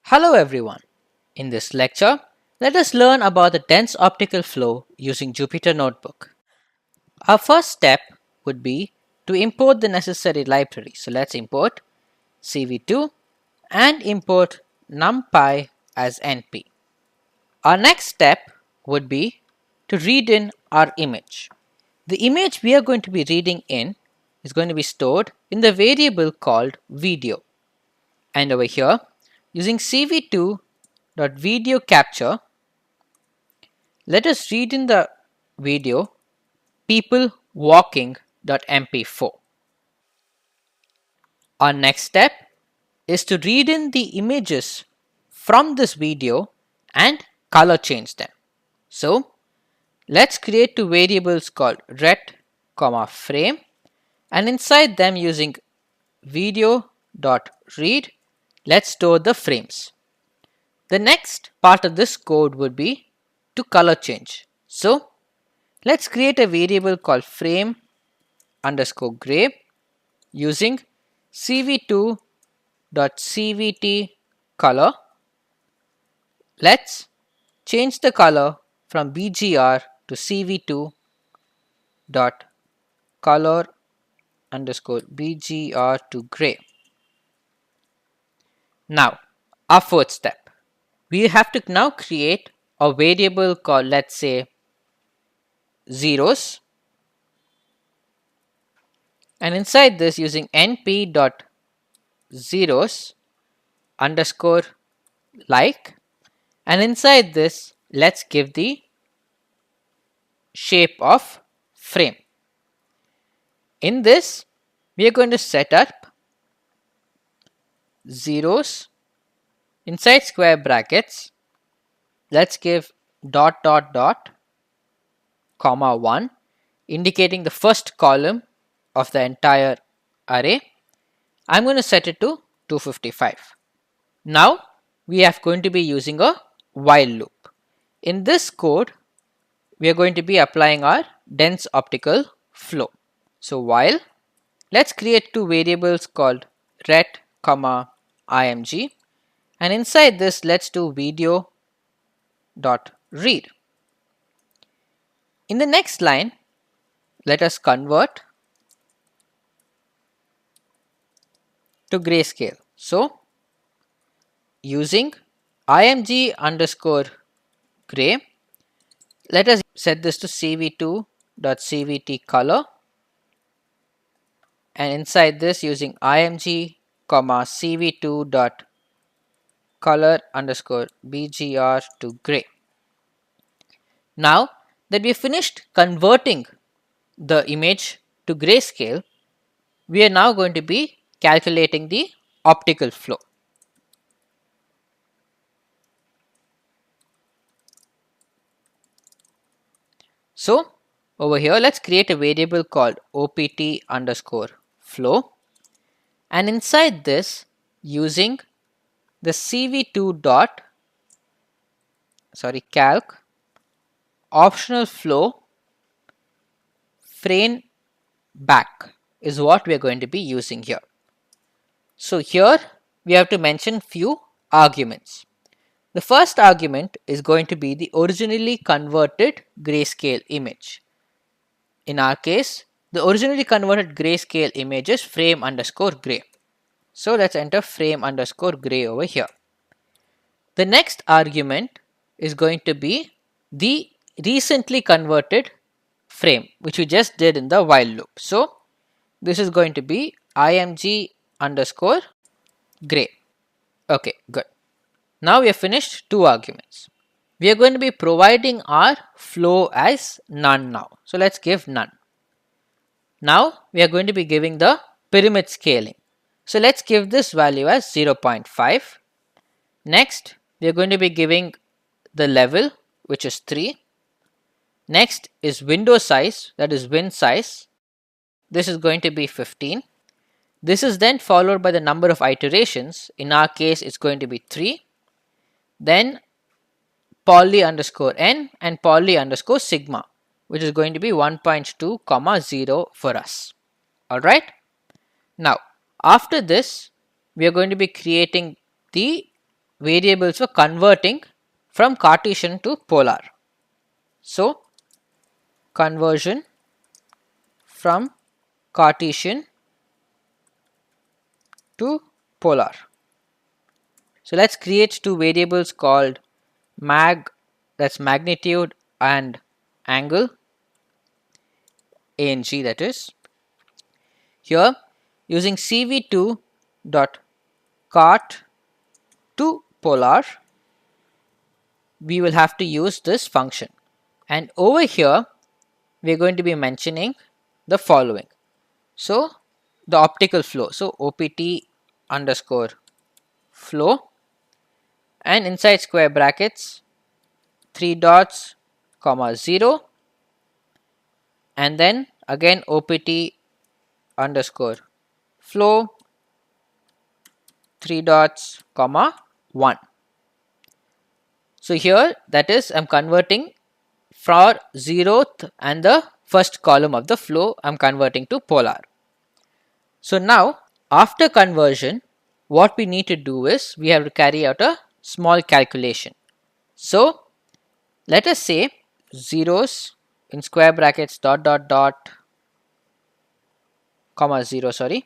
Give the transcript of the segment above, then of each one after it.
Hello everyone. In this lecture, let us learn about the dense optical flow using Jupyter Notebook. Our first step would be to import the necessary library. So let's import CV2 and import numpy as np. Our next step would be to read in our image. The image we are going to be reading in is going to be stored in the variable called video. And over here, using cv2.video capture, let us read in the video people walking.mp4. Our next step is to read in the images from this video and color change them. So let's create two variables called ret, frame, and inside them using video.read, let's store the frames. The next part of this code would be to color change. So let's create a variable called frame underscore gray using cv2.cvt color. Let's change the color from bgr to cv2 dot color underscore bgr to gray. Now our fourth step, we have to now create a variable called, let's say, zeros, and inside this using np.zeros underscore like, and inside this let's give the shape of frame. In this we are going to set up zeros inside square brackets. Let's give dot dot dot comma 1, indicating the first column of the entire array. I'm going to set it to 255. Now we are going to be using a while loop. In this code we are going to be applying our dense optical flow. So while, let's create two variables called ret, img, and inside this let's do video dot read. In the next line, let us convert to grayscale. So using img underscore gray, let us set this to cv2.cvt color, and inside this using img cv2.color underscore bgr to gray. Now that we have finished converting the image to grayscale, we are now going to be calculating the optical flow. So over here let's create a variable called opt underscore flow, and inside this using the cv2 dot calc optional flow frame back is what we are going to be using here. So here we have to mention few arguments. The first argument is going to be the originally converted grayscale image. In our case, the originally converted grayscale image is frame underscore gray. So let's enter frame underscore gray over here. The next argument is going to be the recently converted frame, which we just did in the while loop. So this is going to be img underscore gray. Okay, good. Now we have finished two arguments. We are going to be providing our flow as none now. So let's give none. Now we are going to be giving the pyramid scaling. So let's give this value as 0.5. Next, we are going to be giving the level, which is 3. Next is window size, that is win size. This is going to be 15. This is then followed by the number of iterations. In our case, it's going to be 3. Then poly underscore n and poly underscore sigma, which is going to be 1.2, 0 for us. Alright. Now, after this, we are going to be creating the variables for converting from Cartesian to polar. So conversion from Cartesian to polar. So let's create two variables called that's magnitude and angle, A and G that is. Here using cv2 dot cart to polar, we will have to use this function, and over here we are going to be mentioning the following. So the optical flow, so opt underscore flow, and inside square brackets 3 dots comma 0, and then again opt underscore flow 3 dots comma 1. So here that is I'm converting for 0th and the first column of the flow, I'm converting to polar. So now after conversion, what we need to do is we have to carry out a small calculation. So let us say zeros in square brackets dot dot dot comma 0, sorry.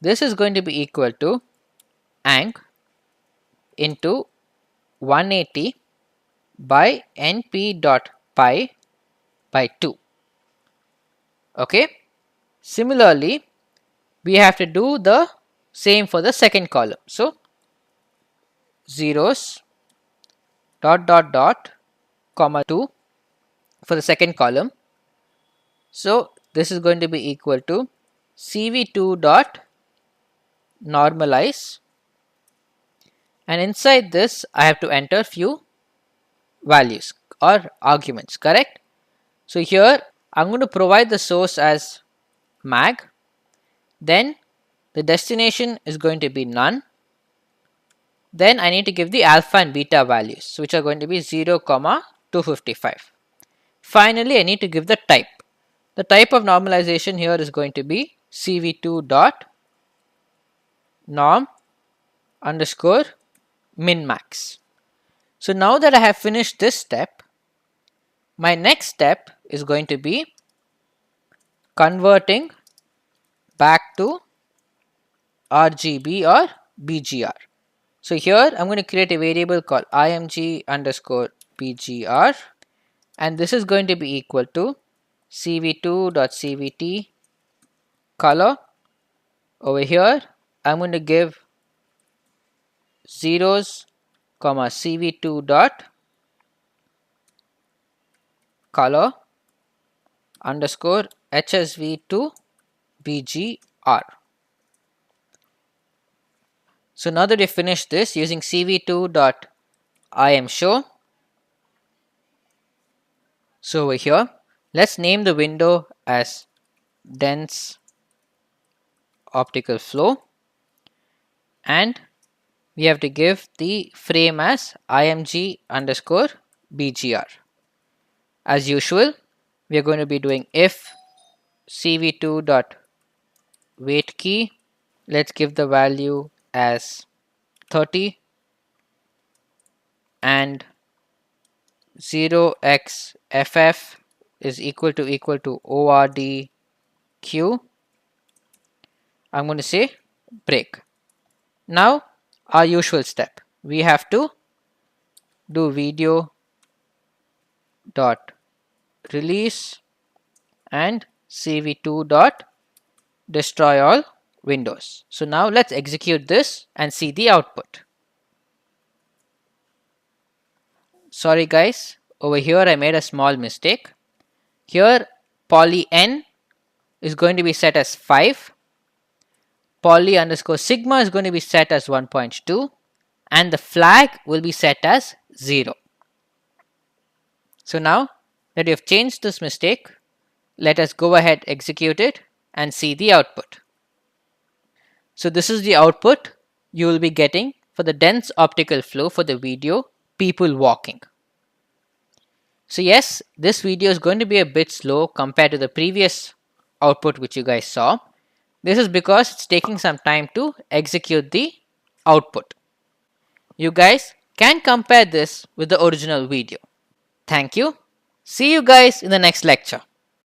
This is going to be equal to ang into 180 by np dot pi by 2. Okay. Similarly, we have to do the same for the second column. So zeros dot dot dot comma 2 for the second column. So this is going to be equal to cv2 dot normalize, and inside this I have to enter few values or arguments, correct? So here I'm going to provide the source as mag, then the destination is going to be none, then I need to give the alpha and beta values, which are going to be 0 comma 255. Finally I need to give the type. The type of normalization here is going to be cv2 dot norm underscore min max. So now that I have finished this step, my next step is going to be converting back to RGB or BGR. So here I'm going to create a variable called img underscore BGR, and this is going to be equal to cv2.cvt color. Over here I'm going to give zeros comma cv2 dot color underscore hsv to bgr. So now that we finished this, using cv2 dot imshow, so over here let's name the window as dense optical flow, and we have to give the frame as img underscore bgr. As usual, we are going to be doing if cv2 dot wait key, let's give the value as 30, and 0xff is equal to ordq. I'm going to say break. Now our usual step, we have to do video dot release and cv2 dot destroy all windows. So now let's execute this and see the output. Sorry guys, over here I made a small mistake. Here poly n is going to be set as 5, poly underscore sigma is going to be set as 1.2, and the flag will be set as 0. So now that we have changed this mistake, let us go ahead, execute it and see the output. So this is the output you will be getting for the dense optical flow for the video people walking. So yes, this video is going to be a bit slow compared to the previous output which you guys saw. This is because it's taking some time to execute the output. You guys can compare this with the original video. Thank you. See you guys in the next lecture.